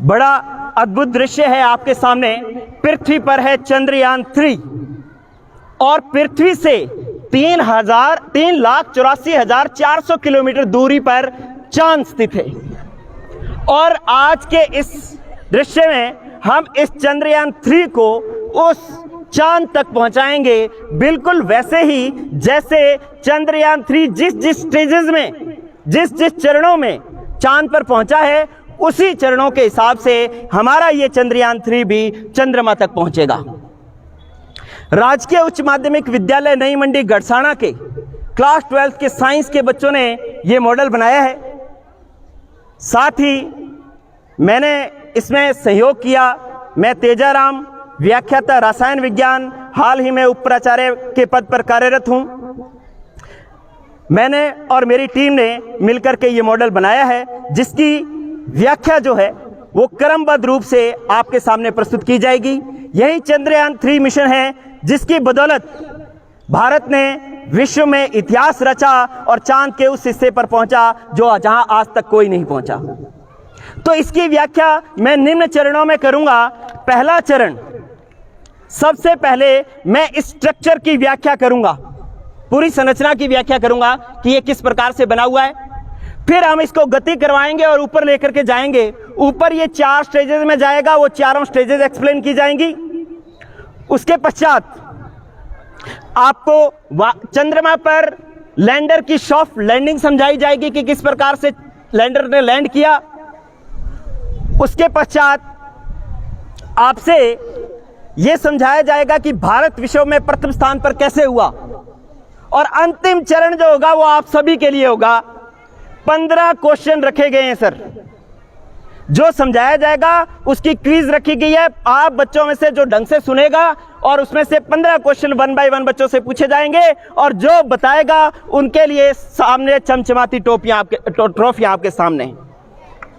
बड़ा अद्भुत दृश्य है आपके सामने। पृथ्वी पर है चंद्रयान 3 और पृथ्वी से 3,84,400 किलोमीटर दूरी पर चांद स्थित है। और आज के इस दृश्य में हम इस चंद्रयान 3 को उस चांद तक पहुंचाएंगे, बिल्कुल वैसे ही जैसे चंद्रयान 3 जिस स्टेजेस में, जिस चरणों में चांद पर पहुंचा है, उसी चरणों के हिसाब से हमारा ये चंद्रयान 3 भी चंद्रमा तक पहुंचेगा। राजकीय उच्च माध्यमिक विद्यालय नई मंडी गड़साना के क्लास 12 के साइंस के बच्चों ने ये मॉडल बनाया है। साथ ही मैंने इसमें सहयोग किया। मैं तेजाराम, व्याख्याता रसायन विज्ञान, हाल ही में उप प्राचार्य के पद पर कार्यरत हूं। मैंने और मेरी टीम ने मिलकर के ये मॉडल बनाया है, जिसकी व्याख्या जो है वो क्रमबद्ध रूप से आपके सामने प्रस्तुत की जाएगी। यही चंद्रयान 3 मिशन है जिसकी बदौलत भारत ने विश्व में इतिहास रचा और चांद के उस हिस्से पर पहुंचा जो जहां आज तक कोई नहीं पहुंचा। तो इसकी व्याख्या मैं निम्न चरणों में करूंगा। पहला चरण, सबसे पहले मैं इस स्ट्रक्चर की व्याख्या करूंगा, पूरी संरचना की व्याख्या करूंगा कि ये किस प्रकार से बना हुआ है। फिर हम इसको गति करवाएंगे और ऊपर लेकर के जाएंगे। ऊपर ये 4 स्टेजेस में जाएगा, वो चारों स्टेजेस एक्सप्लेन की जाएंगी। उसके पश्चात आपको चंद्रमा पर लैंडर की सॉफ्ट लैंडिंग समझाई जाएगी कि किस प्रकार से लैंडर ने लैंड किया। उसके पश्चात आपसे यह समझाया जाएगा कि भारत विश्व में प्रथम स्थान पर कैसे हुआ। और अंतिम चरण जो होगा वो आप सभी के लिए होगा। 15 क्वेश्चन रखे गए हैं सर, जो समझाया जाएगा उसकी क्विज रखी गई है। आप बच्चों में से जो ढंग से सुनेगा और उसमें से 15 क्वेश्चन 1 बाय 1 बच्चों से पूछे जाएंगे और जो बताएगा उनके लिए सामने चमचमाती ट्रॉफियां आपके सामने,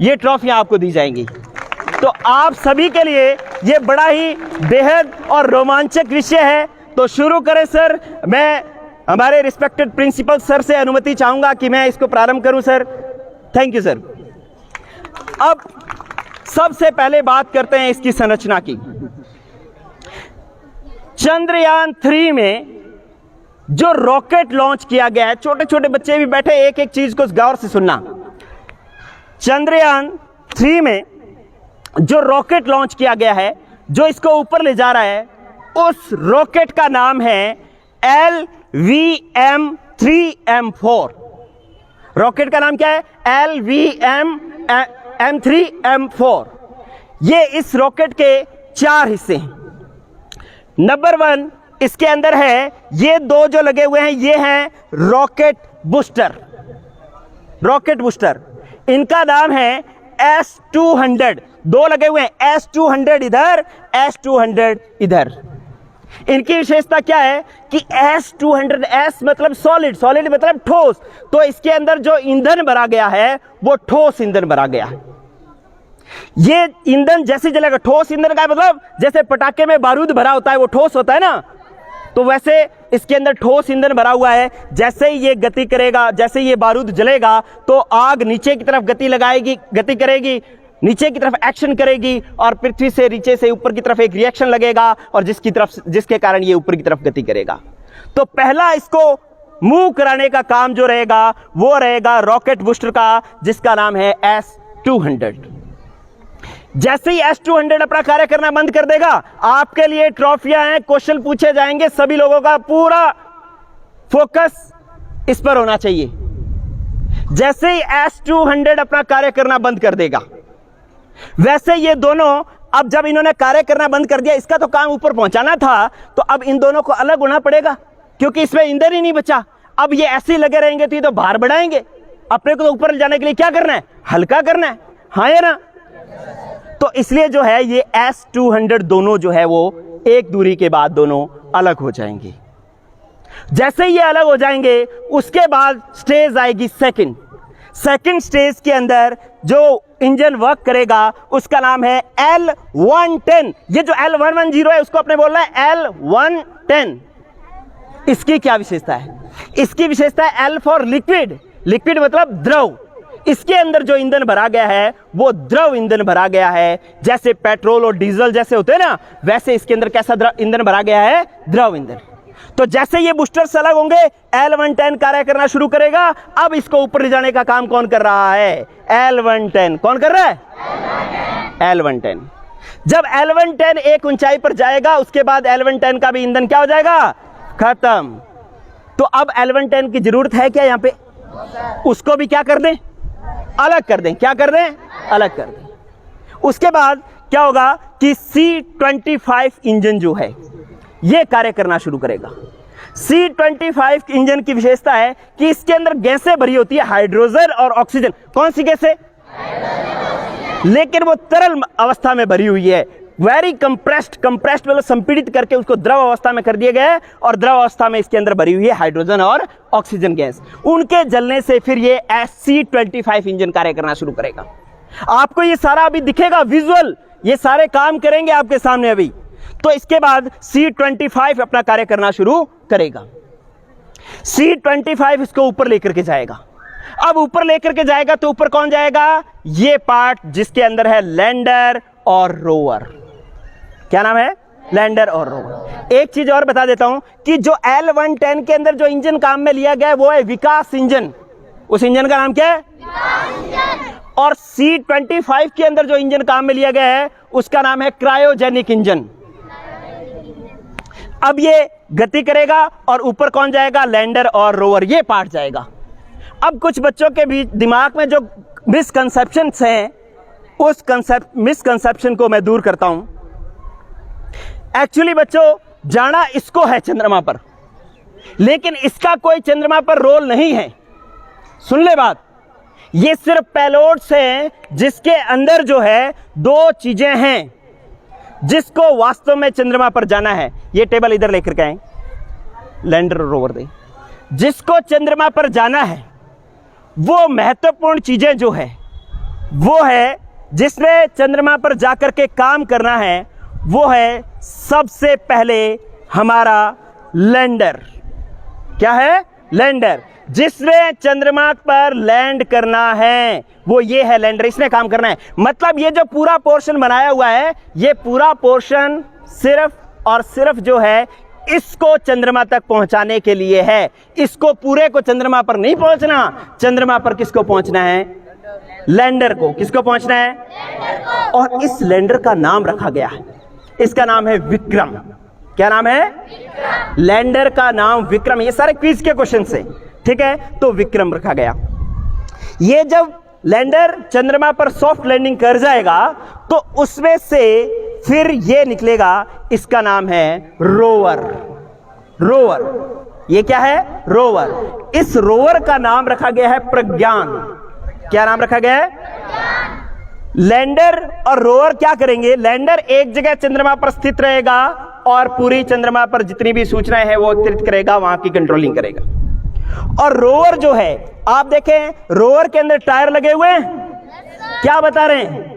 ये ट्रॉफियां आपको दी जाएंगी। तो आप सभी के लिए ये बड़ा ही बेहद और रोमांचक विषय है। तो शुरू करें सर। मैं हमारे रिस्पेक्टेड प्रिंसिपल सर से अनुमति चाहूंगा कि मैं इसको प्रारंभ करूं सर। Thank you sir. अब सबसे पहले बात करते हैं इसकी संरचना की। चंद्रयान 3 में जो रॉकेट लॉन्च किया गया है, छोटे छोटे बच्चे भी बैठे, एक एक चीज को गौर से सुनना। चंद्रयान 3 में जो रॉकेट लॉन्च किया गया है, जो इसको ऊपर ले जा रहा है, उस रॉकेट का नाम है LVM-3M4। रॉकेट का नाम क्या है? LVM-3M4। ये इस रॉकेट के 4 हिस्से हैं। नंबर 1 इसके अंदर है, ये 2 जो लगे हुए हैं ये हैं रॉकेट बूस्टर। रॉकेट बूस्टर, इनका नाम है S200। 2 लगे हुए हैं, S200 इधर, S200 इधर। इनकी विशेषता क्या है कि S200, S मतलब सॉलिड, सॉलिड मतलब ठोस, तो इसके अंदर जो ईंधन भरा गया है वो ठोस ईंधन भरा गया है। ये ईंधन जैसे जलेगा, ठोस ईंधन का मतलब जैसे पटाखे में बारूद भरा होता है वो ठोस होता है ना, तो वैसे इसके अंदर ठोस ईंधन भरा हुआ है। जैसे ही ये गति करेगा, जैसे ये बारूद जलेगा तो आग नीचे की तरफ गति करेगी, नीचे की तरफ एक्शन करेगी और पृथ्वी से नीचे से ऊपर की तरफ एक रिएक्शन लगेगा और जिसके कारण ये ऊपर की तरफ गति करेगा। तो पहला इसको मूव कराने का काम जो रहेगा वो रहेगा रॉकेट बूस्टर का, जिसका नाम है S200। जैसे ही S200 अपना कार्य करना बंद कर देगा, आपके लिए ट्रॉफियां हैं, क्वेश्चन पूछे जाएंगे, सभी लोगों का पूरा फोकस इस पर होना चाहिए। जैसे ही S200 अपना कार्य करना बंद कर देगा, वैसे ये दोनों, अब जब इन्होंने कार्य करना बंद कर दिया, इसका तो काम ऊपर पहुंचाना था, तो अब इन दोनों को अलग होना पड़ेगा क्योंकि इसमें ईंधन ही नहीं बचा। अब ये ऐसे ही लगे रहेंगे तो ये तो भार बढ़ाएंगे। अपने को तो ऊपर ले जाने के लिए क्या करना है? हल्का करना है, हाँ या ना? तो इसलिए जो है ये S200 दोनों जो है वो एक दूरी के बाद दोनों अलग हो जाएंगे। जैसे ये अलग हो जाएंगे उसके बाद स्टेज आएगी सेकंड स्टेज के अंदर जो इंजन वर्क करेगा उसका नाम है L110। ये जो L110 है उसको अपने बोलना है L110। इसकी क्या विशेषता है? इसकी विशेषता है L फॉर लिक्विड, लिक्विड मतलब द्रव। इसके अंदर जो ईंधन भरा गया है वो द्रव ईंधन भरा गया है। जैसे पेट्रोल और डीजल जैसे होते हैं ना, वैसे इसके अंदर कैसा ईंधन भरा गया है? द्रव ईंधन। तो जैसे ये बूस्टर्स अलग होंगे, L110 कार्य करना शुरू करेगा। अब इसको ऊपर ले जाने का काम कौन कर रहा है? L110। कौन कर रहा है? L110। जब L110 एक ऊंचाई पर जाएगा, उसके बाद L110 का भी ईंधन क्या हो जाएगा? खत्म। तो अब L110 की जरूरत है क्या यहां पे? उसको भी क्या कर दें? अलग कर दें। क्या कर दें? अलग कर दें। उसके बाद क्या होगा कि C25 इंजन जो है ये कार्य करना शुरू करेगा। C25 इंजन की विशेषता है कि इसके अंदर गैसें भरी होती है, हाइड्रोजन और ऑक्सीजन। कौन सी गैसें? लेकिन वो तरल अवस्था में भरी हुई है। वेरी कंप्रेस्ड मतलब संपीड़ित करके उसको द्रव अवस्था में कर दिया गया है, और द्रव अवस्था में इसके अंदर भरी हुई है हाइड्रोजन और ऑक्सीजन गैस। उनके जलने से फिर ये C25 इंजन कार्य करना शुरू करेगा। आपको ये सारा अभी दिखेगा विजुअल, ये सारे काम करेंगे आपके सामने अभी। तो इसके बाद C25 अपना कार्य करना शुरू करेगा। C25 इसको ऊपर लेकर के जाएगा। अब ऊपर लेकर के जाएगा तो ऊपर कौन जाएगा? ये पार्ट जिसके अंदर है लैंडर और रोवर। क्या नाम है? लैंडर और रोवर। एक चीज और बता देता हूं कि जो L110 के अंदर जो इंजन काम में लिया गया है वो है विकास इंजन। उस इंजन का नाम क्या है? विकास इंजन। और C25 के अंदर जो इंजन काम में लिया गया है उसका नाम है क्रायोजेनिक इंजन। अब ये गति करेगा और ऊपर कौन जाएगा? लैंडर और रोवर, ये पार्ट जाएगा। अब कुछ बच्चों के भी दिमाग में जो मिसकंसेप्शंस हैं, उस मिसकंसेप्शन को मैं दूर करता हूं। एक्चुअली बच्चों, जाना इसको है चंद्रमा पर, लेकिन इसका कोई चंद्रमा पर रोल नहीं है। सुन ले बात, ये सिर्फ पेलोड्स हैं जिसके अंदर जो है दो चीजें हैं जिसको वास्तव में चंद्रमा पर जाना है। ये टेबल इधर लेकर के आए, लैंडर और रोवर दे। जिसको चंद्रमा पर जाना है वो महत्वपूर्ण चीजें जो है वो है, जिसने चंद्रमा पर जाकर के काम करना है, वो है सबसे पहले हमारा लैंडर। क्या है? लैंडर। जिसने चंद्रमा पर लैंड करना है वो ये है लैंडर, इसने काम करना है। मतलब ये जो पूरा पोर्शन बनाया हुआ है, ये पूरा पोर्शन सिर्फ और सिर्फ जो है इसको चंद्रमा तक पहुंचाने के लिए है। इसको पूरे को चंद्रमा पर नहीं पहुंचना। चंद्रमा पर किसको पहुंचना है? लैंडर को। किसको पहुंचना है? लैंडर को। और इस लैंडर का नाम रखा गया है, इसका नाम है विक्रम। क्या नाम है? विक्रम। लैंडर का नाम विक्रम। ये सारे क्विज के क्वेश्चन से, ठीक है? तो विक्रम रखा गया। ये जब लैंडर चंद्रमा पर सॉफ्ट लैंडिंग कर जाएगा तो उसमें से फिर ये निकलेगा, इसका नाम है रोवर। रोवर, ये क्या है? रोवर। इस रोवर का नाम रखा गया है प्रज्ञान। क्या नाम रखा गया है? लैंडर और रोवर क्या करेंगे? लैंडर एक जगह चंद्रमा पर स्थित रहेगा और पूरी चंद्रमा पर जितनी भी सूचनाएं हैं वो एकत्रित करेगा, वहां की कंट्रोलिंग करेगा। और रोवर जो है, आप देखें रोवर के अंदर टायर लगे हुए हैं। क्या बता रहे हैं?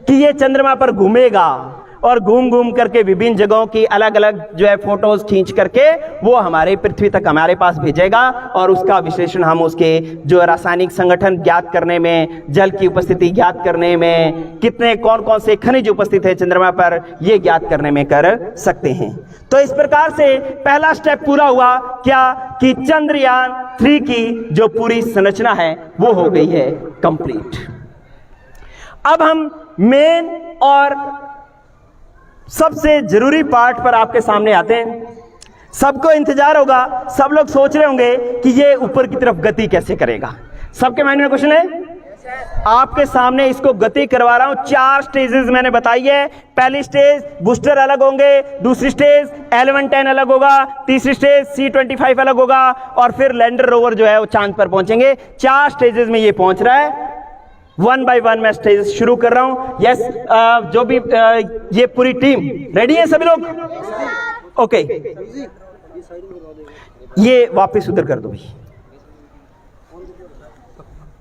कि ये चंद्रमा पर घूमेगा और घूम घूम करके विभिन्न जगहों की अलग अलग जो है फोटोज खींच करके वो हमारे पृथ्वी तक हमारे पास भेजेगा, और उसका विश्लेषण हम उसके जो रासायनिक संगठन ज्ञात करने में, जल की उपस्थिति ज्ञात करने में, कितने कौन कौन से खनिज उपस्थित है चंद्रमा पर, ये ज्ञात करने में कर सकते हैं। तो इस प्रकार से पहला स्टेप पूरा हुआ। क्या? कि चंद्रयान 3 की जो पूरी संरचना है वो हो गई है कंप्लीट। अब हम मेन और सबसे जरूरी पार्ट पर आपके सामने आते हैं। सबको इंतजार होगा, सब लोग सोच रहे होंगे कि ये ऊपर की तरफ गति कैसे करेगा। सबके माइंड में क्वेश्चन है? आपके सामने इसको गति करवा रहा हूं। 4 स्टेजेस मैंने बताई है। पहली स्टेज बूस्टर अलग होंगे, दूसरी स्टेज L110 अलग होगा, तीसरी स्टेज C25 अलग होगा, और फिर लैंडर रोवर जो है वो चांद पर पहुंचेंगे। 4 स्टेजेस में ये पहुंच रहा है। 1 बाय 1 मैं स्टेज शुरू कर रहा हूं। यस, जो भी ये पूरी टीम रेडी है सभी लोग? ओके, ये वापस उधर कर दो भाई।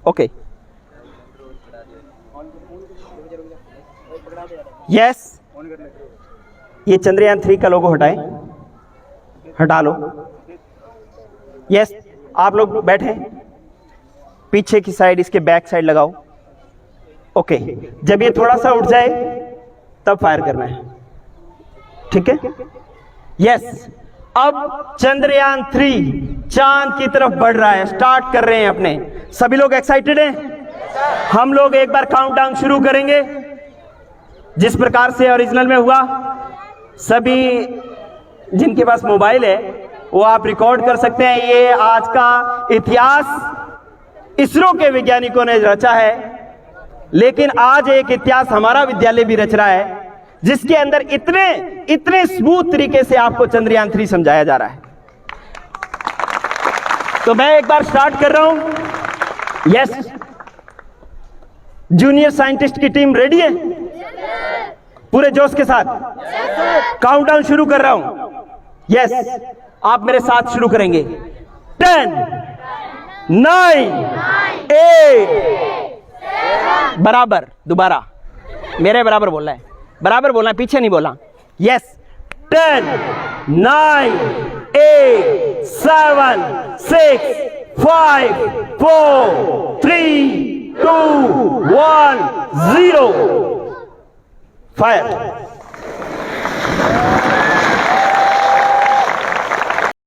ओके, यस, ये चंद्रयान 3 का लोगो हटाएं, हटा लो। यस, आप लोग बैठे। पीछे की साइड, इसके बैक साइड लगाओ। ओके, जब ये थोड़ा सा उठ जाए तब फायर करना है, ठीक है? यस। अब चंद्रयान 3 चांद की तरफ बढ़ रहा है, स्टार्ट कर रहे हैं अपने। सभी लोग एक्साइटेड हैं? हम लोग एक बार काउंटडाउन शुरू करेंगे जिस प्रकार से ओरिजिनल में हुआ। सभी जिनके पास मोबाइल है वो आप रिकॉर्ड कर सकते हैं। ये आज का इतिहास इसरो के वैज्ञानिकों ने रचा है, लेकिन आज एक इतिहास हमारा विद्यालय भी रच रहा है जिसके अंदर इतने स्मूथ तरीके से आपको चंद्रयान 3 समझाया जा रहा है। तो मैं एक बार स्टार्ट कर रहा हूं। यस, जूनियर साइंटिस्ट की टीम रेडी है? पूरे जोश के साथ काउंटडाउन शुरू कर रहा हूं। यस, आप मेरे साथ शुरू करेंगे। 10, 9, 8, बराबर, दोबारा मेरे बराबर बोलना है, बराबर बोलना है, पीछे नहीं बोलना। Yes, 10, 9, 8, 7, 6, 5, 4, 3, 2, 1, 0, fire.